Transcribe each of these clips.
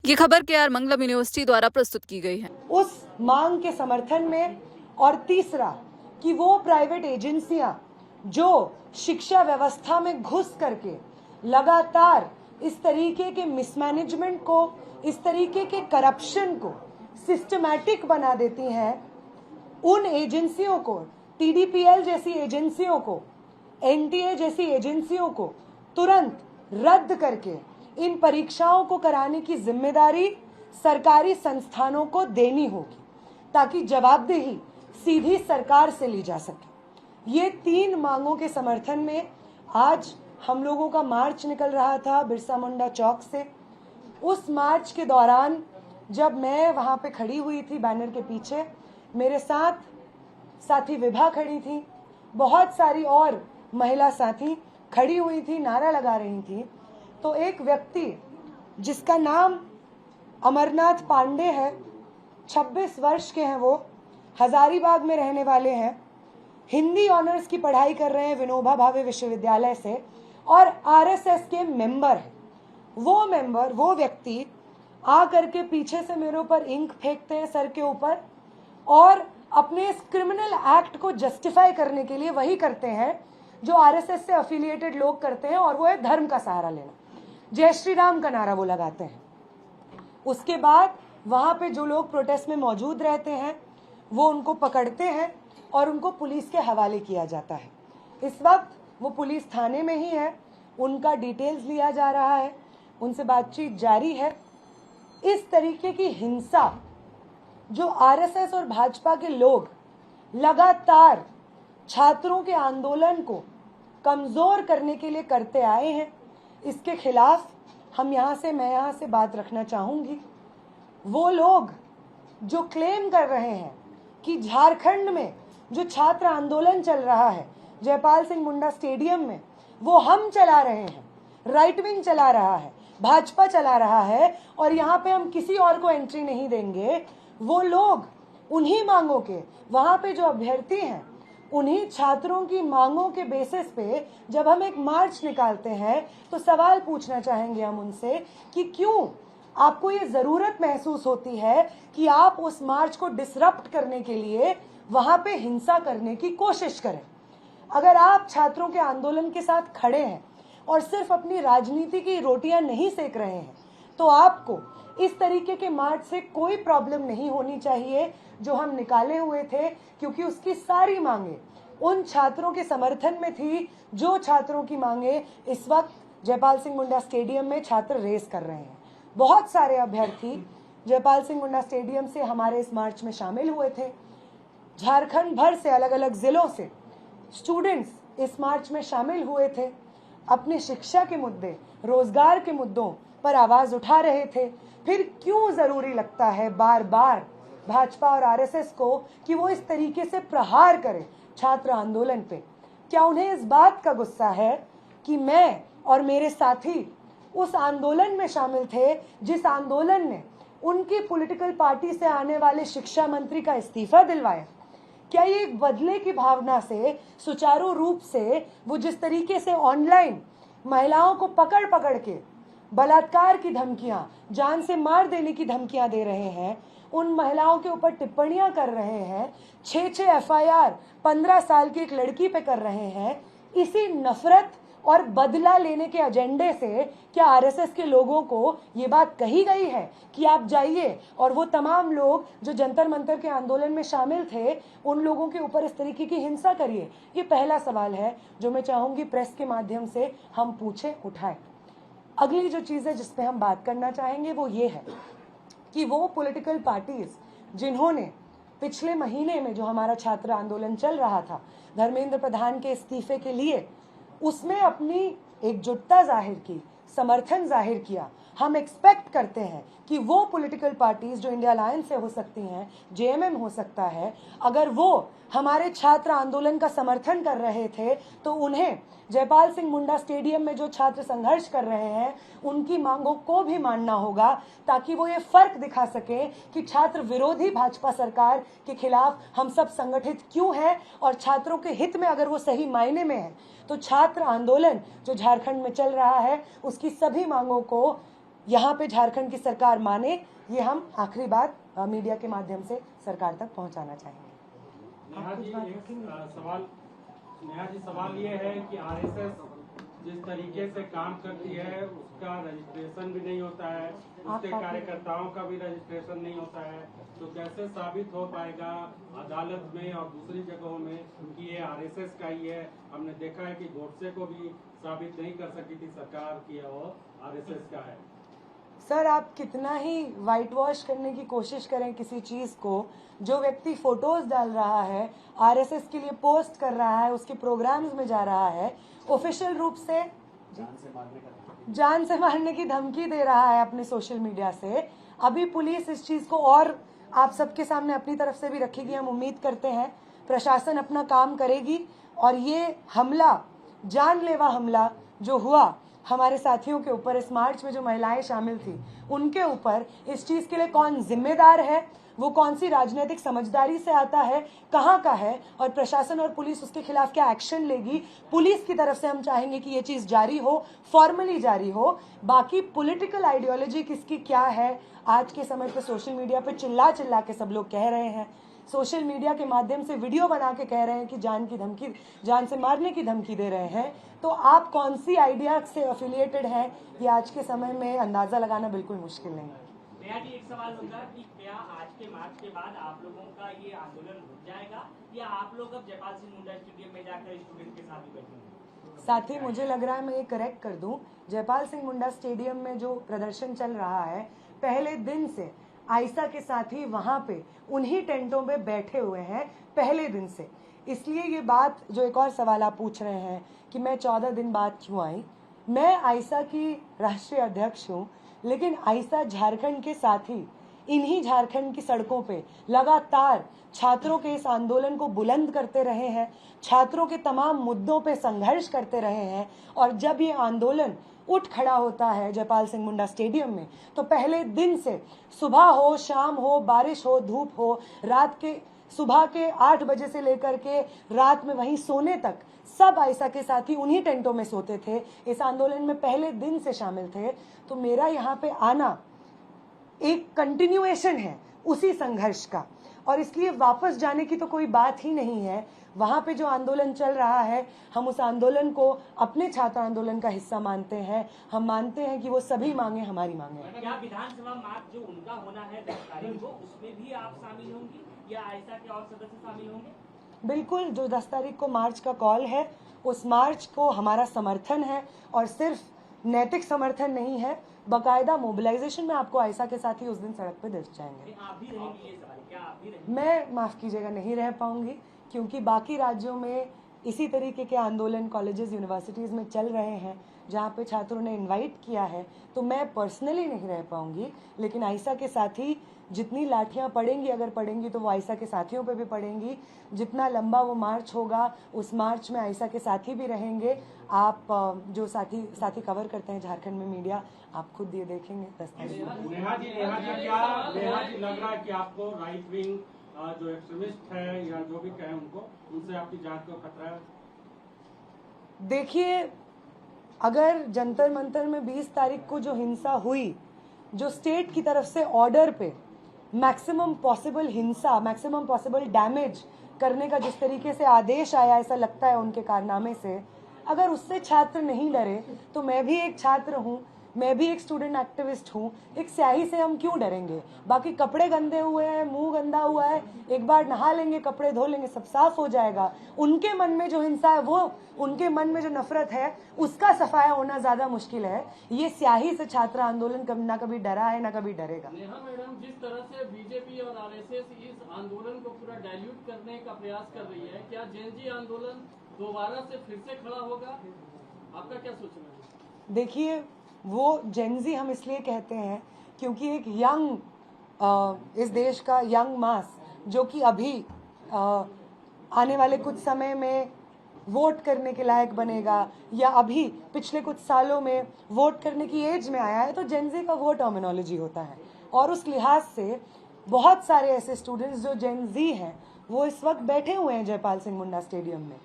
ये खबर केआर मंगलम यूनिवर्सिटी द्वारा प्रस्तुत की गई है। उस मांग के समर्थन में, और तीसरा कि वो प्राइवेट एजेंसियां जो शिक्षा व्यवस्था में घुस करके लगातार इस तरीके के मिसमैनेजमेंट को, इस तरीके के करप्शन को सिस्टमैटिक बना देती हैं, उन एजेंसियों को, टीडीपीएल जैसी एजेंसियों को, एनटीए जैसी एजेंसियों को तुरंत रद्द करके इन परीक्षाओं को कराने की जिम्मेदारी सरकारी संस्थानों को देनी होगी, ताकि जवाबदेही सीधी सरकार से ली जा सके। ये 3 मांगों के समर्थन में आज हम लोगों का मार्च निकल रहा था बिरसा मुंडा चौक से। उस मार्च के दौरान जब मैं वहां पे खड़ी हुई थी बैनर के पीछे, मेरे साथ साथी विभा खड़ी थी, बहुत सारी और महिला साथी खड़ी हुई थी, नारा लगा रही थी। तो एक व्यक्ति जिसका नाम अमरनाथ पांडे है, 26 वर्ष के हैं, वो हजारीबाग में रहने वाले हैं, हिंदी ऑनर्स की पढ़ाई कर रहे हैं विनोबा भावे विश्वविद्यालय से, और आरएसएस के मेंबर हैं। वो व्यक्ति आ करके पीछे से मेरे ऊपर इंक फेंकते हैं सर के ऊपर, और अपने इस क्रिमिनल एक्ट को जस्टिफाई करने के लिए वही करते हैं जो आरएसएस से एफिलिएटेड लोग करते हैं, और वो है धर्म का सहारा लेना। जय श्री राम का नारा वो लगाते हैं। उसके बाद वहां पे जो लोग प्रोटेस्ट में मौजूद रहते हैं वो उनको पकड़ते हैं और उनको पुलिस के हवाले किया जाता है। इस वक्त वो पुलिस थाने में ही है, उनका डिटेल्स लिया जा रहा है, उनसे बातचीत जारी है। इस तरीके की हिंसा जो आरएसएस और भाजपा के लोग लगातार छात्रों के आंदोलन को कमजोर करने के लिए करते आए हैं, इसके खिलाफ मैं यहाँ से बात रखना चाहूंगी। वो लोग जो क्लेम कर रहे हैं कि झारखंड में जो छात्र आंदोलन चल रहा है जयपाल सिंह मुंडा स्टेडियम में, वो हम चला रहे हैं, राइट विंग चला रहा है, भाजपा चला रहा है, और यहाँ पे हम किसी और को एंट्री नहीं देंगे, वो लोग उन्हीं मांगों के, वहां पे जो अभ्यर्थी हैं, उन्हीं छात्रों की मांगों के बेसिस पे जब हम एक मार्च निकालते हैं तो सवाल पूछना चाहेंगे हम उनसे कि क्यों आपको ये जरूरत महसूस होती है कि आप उस मार्च को डिसरप्ट करने के लिए वहां पे हिंसा करने की कोशिश करें। अगर आप छात्रों के आंदोलन के साथ खड़े हैं और सिर्फ अपनी राजनीति की रोटियां नहीं सेक रहे हैं, तो आपको इस तरीके के मार्च से कोई प्रॉब्लम नहीं होनी चाहिए जो हम निकाले हुए थे, क्योंकि उसकी सारी मांगे उन छात्रों के समर्थन में थी जो छात्रों की मांगे इस वक्त जयपाल सिंह मुंडा स्टेडियम में छात्र रेस कर रहे हैं। बहुत सारे अभ्यर्थी जयपाल सिंह मुंडा स्टेडियम से हमारे इस मार्च में शामिल हुए थे। झारखंड भर से अलग अलग जिलों से स्टूडेंट्स इस मार्च में शामिल हुए थे, अपने शिक्षा के मुद्दे, रोजगार के मुद्दों पर आवाज उठा रहे थे। फिर क्यों जरूरी लगता है बार बार भाजपा और आरएसएस को कि वो इस तरीके से प्रहार करे छात्र आंदोलन पे? क्या उन्हें इस बात का गुस्सा है कि मैं और मेरे साथी उस आंदोलन में शामिल थे जिस आंदोलन ने उनकी पॉलिटिकल पार्टी से आने वाले शिक्षा मंत्री का इस्तीफा दिलवाया? क्या ये एक बदले की भावना से सुचारू रूप से वो जिस तरीके से ऑनलाइन महिलाओं को पकड़ पकड़ के बलात्कार की धमकियां, जान से मार देने की धमकियां दे रहे हैं, उन महिलाओं के ऊपर टिप्पणियां कर रहे हैं, 6 एफआईआर 15 साल की एक लड़की पे कर रहे हैं, इसी नफरत और बदला लेने के एजेंडे से क्या आरएसएस के लोगों को ये बात कही गई है कि आप जाइए और वो तमाम लोग जो जंतर मंतर के आंदोलन में शामिल थे उन लोगों के ऊपर इस तरीके की हिंसा करिए? ये पहला सवाल है जो मैं चाहूंगी प्रेस के माध्यम से हम पूछे, उठाएं। अगली जो चीज है जिस पे हम बात करना चाहेंगे वो ये है कि वो पॉलिटिकल पार्टीज जिन्होंने पिछले महीने में जो हमारा छात्र आंदोलन चल रहा था धर्मेंद्र प्रधान के इस्तीफे के लिए, उसमें अपनी एकजुटता जाहिर की, समर्थन जाहिर किया, हम एक्सपेक्ट करते हैं कि वो पॉलिटिकल पार्टीज जो इंडिया अलायंस से हो सकती हैं, जेएमएम हो सकता है, अगर वो हमारे छात्र आंदोलन का समर्थन कर रहे थे तो उन्हें जयपाल सिंह मुंडा स्टेडियम में जो छात्र संघर्ष कर रहे हैं उनकी मांगों को भी मानना होगा, ताकि वो ये फर्क दिखा सके कि छात्र विरोधी भाजपा सरकार के खिलाफ हम सब संगठित क्यों हैं, और छात्रों के हित में अगर वो सही मायने में है तो छात्र आंदोलन जो झारखंड में चल रहा है उसकी सभी मांगों को यहाँ पे झारखंड की सरकार माने, ये हम आखिरी बात मीडिया के माध्यम से सरकार तक पहुंचाना चाहेंगे। नेहा जी, सवाल ये है कि आरएसएस जिस तरीके से काम करती है उसका रजिस्ट्रेशन भी नहीं होता है, उसके कार्यकर्ताओं का भी रजिस्ट्रेशन नहीं होता है, तो कैसे साबित हो पाएगा अदालत में और दूसरी जगहों में कि ये आरएसएस का ही है? हमने देखा है कि गोडसे को भी साबित नहीं कर सकी थी सरकार की वो आरएसएस का है। सर, आप कितना ही वाइट वॉश करने की कोशिश करें किसी चीज को, जो व्यक्ति फोटोज डाल रहा है, आरएसएस के लिए पोस्ट कर रहा है, उसके प्रोग्राम्स में जा रहा है, ऑफिशियल रूप से जान से मारने की धमकी दे रहा है अपने सोशल मीडिया से। अभी पुलिस इस चीज को और आप सबके सामने अपनी तरफ से भी रखेगी। हम उम्मीद करते हैं प्रशासन अपना काम करेगी और ये हमला, जानलेवा हमला जो हुआ हमारे साथियों के ऊपर, इस मार्च में जो महिलाएं शामिल थी उनके ऊपर, इस चीज के लिए कौन जिम्मेदार है, वो कौन सी राजनीतिक समझदारी से आता है, कहाँ का है, और प्रशासन और पुलिस उसके खिलाफ क्या एक्शन लेगी। पुलिस की तरफ से हम चाहेंगे कि ये चीज जारी हो, फॉर्मली जारी हो। बाकी पॉलिटिकल आइडियोलॉजी किसकी क्या है, आज के समय पे सोशल मीडिया पे चिल्ला चिल्ला के सब लोग कह रहे हैं, सोशल मीडिया के माध्यम से वीडियो बना के कह रहे हैं कि जान से मारने की धमकी दे रहे हैं। तो आप कौन सी आइडिया से एफिलिएटेड हैं, ये आज के समय में अंदाजा लगाना बिल्कुल मुश्किल नहीं है। नेहा जी, एक सवाल होगा कि क्या आज के मार्च के बाद आप लोगों का ये आंदोलन रुक जाएगा या आप लोग अब जयपाल सिंह मुंडा स्टेडियम में जाकर स्टूडेंट के साथ ही बैठेंगे? साथी, मुझे लग रहा है मैं ये करेक्ट कर दूं, जयपाल सिंह मुंडा स्टेडियम में जो प्रदर्शन चल रहा है, पहले दिन से आयशा के साथी वहां पे उन्हीं टेंटों पे बैठे हुए हैं पहले दिन से। इसलिए ये बात, जो एक और सवाल आप पूछ रहे हैं कि मैं 14 दिन बाद क्यों आई, मैं आयशा की राष्ट्रीय अध्यक्ष हूँ, लेकिन आयशा झारखंड के साथी इन्हीं झारखंड की सड़कों पे लगातार छात्रों के इस आंदोलन को बुलंद करते रहे हैं, छात्रों के तमाम मुद्दों पे संघर्ष करते रहे हैं। और जब ये आंदोलन उठ खड़ा होता है जयपाल सिंह मुंडा स्टेडियम में, तो पहले दिन से सुबह हो, शाम हो, बारिश हो, धूप हो, रात के सुबह के 8 बजे से लेकर के रात में वहीं सोने तक सब आयशा के साथी उन्हीं टेंटों में सोते थे, इस आंदोलन में पहले दिन से शामिल थे। तो मेरा यहाँ पे आना एक कंटिन्यूएशन है उसी संघर्ष का, और इसलिए वापस जाने की तो कोई बात ही नहीं है। वहां पे जो आंदोलन चल रहा है, हम उस आंदोलन को अपने छात्र आंदोलन का हिस्सा मानते हैं। हम मानते हैं कि वो सभी मांगे हमारी मांगे हैं। क्या विधानसभा मार्च जो उनका होना है 10 तारीख को, उसमें भी आप शामिल होंगी या आयशा के और सदस्य शामिल होंगे? बिल्कुल, जो 10 तारीख को मार्च का कॉल है, उस मार्च को हमारा समर्थन है, और सिर्फ नैतिक समर्थन नहीं है, बकायदा मोबिलाइजेशन में आपको आयशा के साथ ही उस दिन सड़क पे दिख जाएंगे। आप भी रहेंगी? ये सवाल, क्या आप भी रहेंगी? मैं, माफ कीजिएगा, नहीं रह पाऊंगी, क्योंकि बाकी राज्यों में इसी तरीके के आंदोलन कॉलेजेस, यूनिवर्सिटीज में चल रहे हैं, जहाँ पे छात्रों ने इनवाइट किया है। तो मैं पर्सनली नहीं रह पाऊंगी, लेकिन आयशा के साथी जितनी लाठियां पड़ेंगी, अगर पड़ेंगी तो वो आयशा के साथियों पे भी पड़ेंगी। जितना लंबा वो मार्च होगा, उस मार्च में आयशा के साथी भी रहेंगे। आप जो साथी कवर करते हैं झारखंड में मीडिया, आप खुद ये देखेंगे 10 तारीख को। नेहा जी, लग रहा है कि आपको राइट विंग जो एक्सट्रीमिस्ट है या जो भी कहें उनको, उनसे आपकी जान को खतरा है? देखिए, अगर जंतर मंतर में 20 तारीख को जो हिंसा हुई, जो स्टेट की तरफ से ऑर्डर पे मैक्सिमम पॉसिबल हिंसा, मैक्सिमम पॉसिबल डैमेज करने का जिस तरीके से आदेश आया, ऐसा लगता है उनके कारनामे से, अगर उससे छात्र नहीं डरे तो मैं भी एक छात्र हूँ, मैं भी एक स्टूडेंट एक्टिविस्ट हूँ। एक स्याही से हम क्यों डरेंगे? बाकी कपड़े गंदे हुए हैं, मुंह गंदा हुआ है, एक बार नहा लेंगे, कपड़े धो लेंगे, सब साफ हो जाएगा। उनके मन में जो हिंसा है, वो उनके मन में जो नफरत है, उसका सफाया होना ज्यादा मुश्किल है। ये स्याही से छात्र आंदोलन ना कभी डरा है, ना कभी डरेगा। नेहा मैडम, जिस तरह से बीजेपी और आरएसएस इस आंदोलन को पूरा डाइल्यूट करने का प्रयास कर रही है, क्या जेनजी आंदोलन दोबारा से फिर से खड़ा होगा? आपका क्या सोचना है? देखिए, वो जेनजी हम इसलिए कहते हैं क्योंकि एक यंग, इस देश का यंग मास, जो कि अभी आने वाले कुछ समय में वोट करने के लायक बनेगा, या अभी पिछले कुछ सालों में वोट करने की एज में आया है, तो जेनजी का वो टर्मिनोलॉजी होता है। और उस लिहाज से बहुत सारे ऐसे स्टूडेंट्स जो जेनजी हैं, वो इस वक्त बैठे हुए हैं जयपाल सिंह मुंडा स्टेडियम में।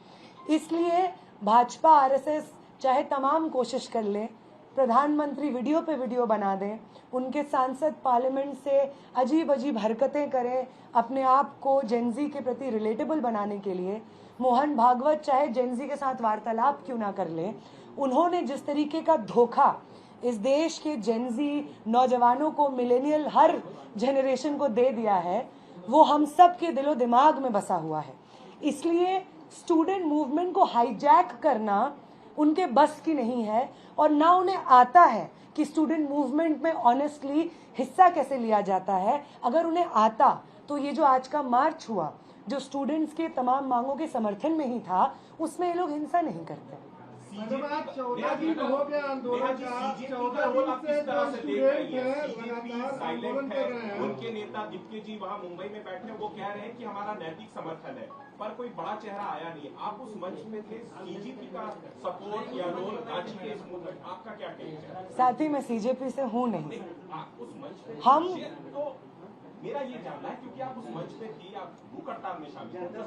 इसलिए भाजपा, आरएसएस चाहे तमाम कोशिश कर ले, प्रधानमंत्री वीडियो पे वीडियो बना दें, उनके सांसद पार्लियामेंट से अजीब अजीब हरकतें करें अपने आप को जेनजी के प्रति रिलेटेबल बनाने के लिए। मोहन भागवत चाहे जेनजी के साथ वार्तालाप क्यों ना कर ले, उन्होंने जिस तरीके का धोखा इस देश के जेनजी नौजवानों को, मिलेनियल हर जनरेशन को दे दिया है, वो हम सब के दिलो दिमाग में बसा हुआ है। इसलिए स्टूडेंट मूवमेंट को हाईजैक करना उनके बस की नहीं है और ना उन्हें आता है कि स्टूडेंट मूवमेंट में ऑनेस्टली हिस्सा कैसे लिया जाता है। अगर उन्हें आता तो ये जो आज का मार्च हुआ, जो स्टूडेंट्स के तमाम मांगों के समर्थन में ही था, उसमें ये लोग हिंसा नहीं करते। आप 14 दिन हो गया आंदोलन का, 14 दिन से जो स्टूडेंट हैं लगातार आंदोलन कर रहे हैं। उनके नेता दीप्के जी वहाँ मुंबई में बैठे, वो कह रहे हैं कि हमारा नैतिक समर्थन है, पर कोई बड़ा चेहरा आया नहीं। आप उस मंच में थे, सीजेपी का सपोर्ट या रोल राज्य के इस मूवमेंट, आपका क्या कहना है? साथ ही मैं सीजेपी से हूँ नहीं, आप उस मंच पे हम तो मेरा ये जानना है, क्योंकि आप उस मंच पे थी, आप भूख हड़ताल में शामिल थे,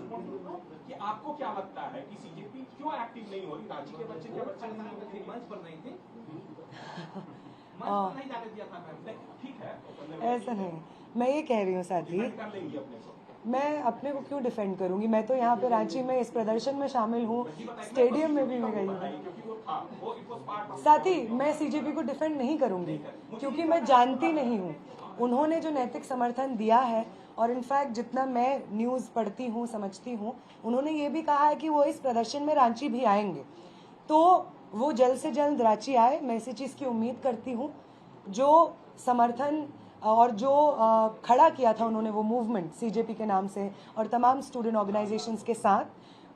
कि आपको क्या लगता है कि सीजेपी क्यों एक्टिव नहीं हो रही? राज्य के बच्चे क्या बच्चे मंच पर नहीं थे, मंच पर नहीं जाने दिया था? ठीक है, ऐसा नहीं, मैं ये कह रही हूँ साथी, कर लेंगी अपने को। मैं अपने को क्यों डिफेंड करूंगी? मैं तो यहाँ पे रांची में इस प्रदर्शन में शामिल हूँ, स्टेडियम में भी मैं गई हूँ। साथी, मैं सीजेपी को डिफेंड नहीं करूंगी क्योंकि मैं जानती नहीं हूँ उन्होंने जो नैतिक समर्थन दिया है। और इनफैक्ट जितना मैं न्यूज़ पढ़ती हूँ, समझती हूँ, उन्होंने ये भी कहा है कि वो इस प्रदर्शन में रांची भी आएंगे, तो वो जल्द से जल्द रांची आए। मैं इसी चीज़ की उम्मीद करती हूँ। जो समर्थन और जो खड़ा किया था उन्होंने, वो मूवमेंट सीजेपी के नाम से और तमाम स्टूडेंट ऑर्गेनाइजेशंस के साथ,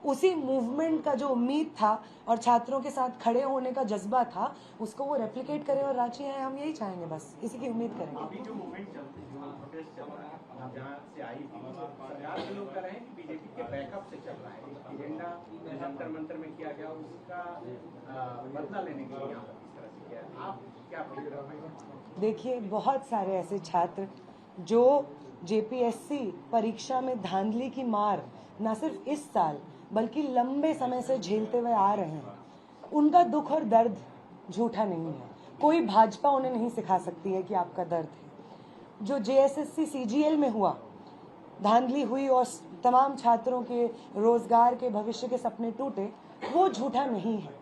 उसी मूवमेंट का जो उम्मीद था और छात्रों के साथ खड़े होने का जज्बा था, उसको वो रेप्लिकेट करें और रांची आए। हम यही चाहेंगे, बस इसी की उम्मीद करेंगे। अभी जो मूवमेंट चलती है, प्रोटेस्ट चल रहा है, जहाँ से आई थी, सरकार के लोग कह रहे हैं कि बीजेपी के बैकअप से चल रहा है। एजेंडा जंतर मंतर में किया गया, उसका बदला लेने के लिए यहाँ पर इस तरह से किया। आप क्या कहेंगे? देखिए, बहुत सारे ऐसे छात्र जो जेपीएससी परीक्षा में धांधली की मार न सिर्फ इस साल बल्कि लंबे समय से झेलते हुए आ रहे हैं, उनका दुख और दर्द झूठा नहीं है। कोई भाजपा उन्हें नहीं सिखा सकती है कि आपका दर्द है। जो जेएसएससी सीजीएल में हुआ, धांधली हुई और तमाम छात्रों के रोजगार के, भविष्य के सपने टूटे, वो झूठा नहीं है।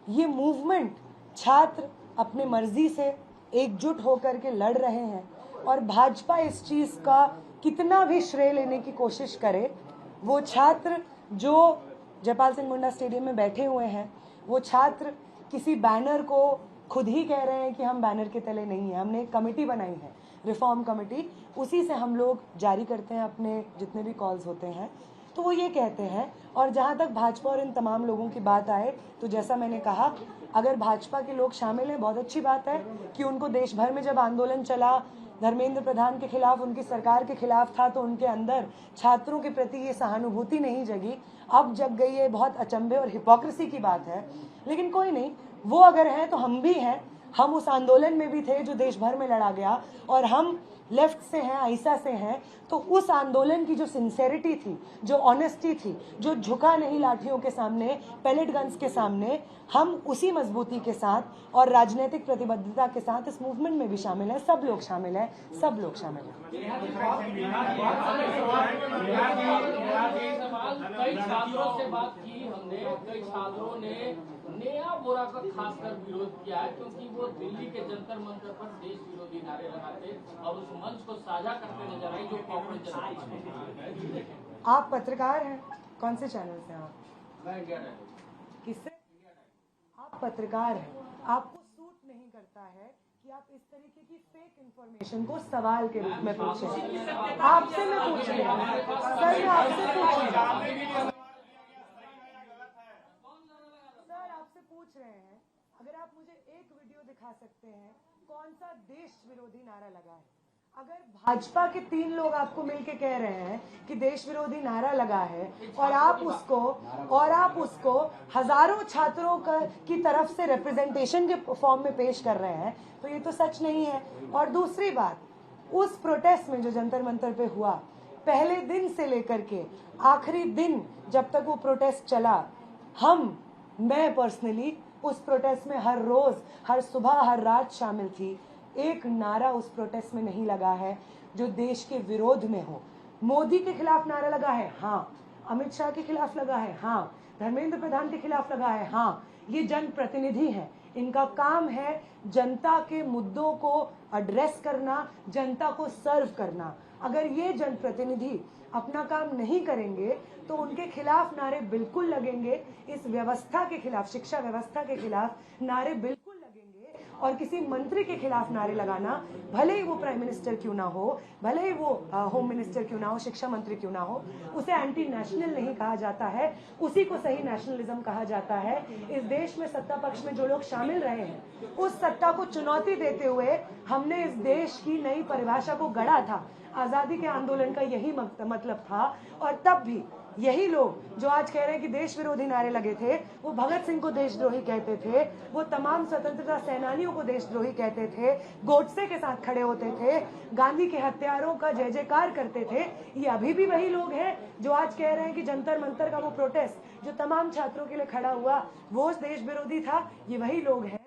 ये मूवमेंट छात्र अपने मर्जी से एकजुट होकर के लड़ रहे हैं और भाजपा इस चीज का कितना भी श्रेय लेने की कोशिश करे, वो छात्र जो जयपाल सिंह मुंडा स्टेडियम में बैठे हुए हैं, वो छात्र किसी बैनर को खुद ही कह रहे हैं कि हम बैनर के तले नहीं हैं। हमने एक कमेटी बनाई है, रिफॉर्म कमेटी, उसी से हम लोग जारी करते हैं अपने जितने भी कॉल्स होते हैं। तो वो ये कहते हैं। और जहाँ तक भाजपा और इन तमाम लोगों की बात आए, तो जैसा मैंने कहा, अगर भाजपा के लोग शामिल हैं, बहुत अच्छी बात है कि उनको देश भर में जब आंदोलन चला, धर्मेंद्र प्रधान के खिलाफ, उनकी सरकार के खिलाफ था, तो उनके अंदर छात्रों के प्रति ये सहानुभूति नहीं जगी। अब जग गई है। बहुत अचंभे और हिपोक्रेसी की बात है, लेकिन कोई नहीं, वो अगर हैं तो हम भी हैं। हम उस आंदोलन में भी थे जो देश भर में लड़ा गया, और हम लेफ्ट से हैं, आईसा से हैं, तो उस आंदोलन की जो सिंसेरिटी थी, जो ऑनेस्टी थी, जो झुका नहीं लाठियों के सामने, पैलेट गन्स के सामने, हम उसी मजबूती के साथ और राजनीतिक प्रतिबद्धता के साथ इस मूवमेंट में भी शामिल हैं। सब लोग शामिल हैं, सब लोग शामिल हैं। कई छात्रों से बात की हमने, कई छात्रों ने नया बोरा का खासकर विरोध किया है, क्योंकि वो दिल्ली के जंतर मंतर पर देश विरोधी नारे लगाते और उस मंच को साझा करते नजर आए जो कांग्रेस जनता। आप पत्रकार हैं, कौन से चैनल से आप? मैं इंडिया किससे? आप पत्रकार हैं, आपको सूट नहीं करता है कि आप इस तरीके की फेक इंफॉर्मेशन को सवाल के रूप में पूछें। आपसे मैं पूछ रही हूँ सर, मैं आपसे पूछ रही हूँ सर, आपसे पूछ रहे हैं, अगर आप मुझे एक वीडियो दिखा सकते हैं कौन सा देश विरोधी नारा लगा है। अगर भाजपा के 3 लोग आपको मिलके कह रहे हैं कि देश विरोधी नारा लगा है और आप उसको हजारों छात्रों की तरफ से रिप्रेजेंटेशन के फॉर्म में पेश कर रहे हैं, तो ये तो सच नहीं है। और दूसरी बात, उस प्रोटेस्ट में जो जंतर मंतर पे हुआ, पहले दिन से लेकर के आखिरी दिन जब तक वो प्रोटेस्ट चला, मैं पर्सनली उस प्रोटेस्ट में हर रोज, हर सुबह, हर रात शामिल थी। एक नारा उस प्रोटेस्ट में नहीं लगा है जो देश के विरोध में हो। मोदी के खिलाफ नारा लगा है, हाँ। अमित शाह के खिलाफ लगा है, हाँ। धर्मेंद्र प्रधान के खिलाफ लगा है, हाँ। ये जनप्रतिनिधि हैं, इनका काम है जनता के मुद्दों को एड्रेस करना, जनता को सर्व करना। अगर ये जनप्रतिनिधि अपना काम नहीं करेंगे तो उनके खिलाफ नारे बिल्कुल लगेंगे। इस व्यवस्था के खिलाफ, शिक्षा व्यवस्था के खिलाफ नारे बिल्कुल लगेंगे। और किसी मंत्री के खिलाफ नारे लगाना, भले ही वो प्राइम मिनिस्टर क्यों ना हो, भले ही वो होम मिनिस्टर क्यों ना हो, शिक्षा मंत्री क्यों ना हो, उसे एंटी नेशनल नहीं कहा जाता है, उसी को सही नेशनलिज्म कहा जाता है। इस देश में सत्ता पक्ष में जो लोग शामिल रहे हैं, उस सत्ता को चुनौती देते हुए हमने इस देश की नई परिभाषा को गढ़ा था। आजादी के आंदोलन का यही मतलब था। और तब भी यही लोग जो आज कह रहे हैं कि देश विरोधी नारे लगे थे, वो भगत सिंह को देशद्रोही कहते थे, वो तमाम स्वतंत्रता सेनानियों को देशद्रोही कहते थे, गोडसे के साथ खड़े होते थे, गांधी के हत्यारों का जय जयकार करते थे। ये अभी भी वही लोग हैं जो आज कह रहे हैं कि जंतर मंतर का वो प्रोटेस्ट जो तमाम छात्रों के लिए खड़ा हुआ वो देश विरोधी था। ये वही लोग हैं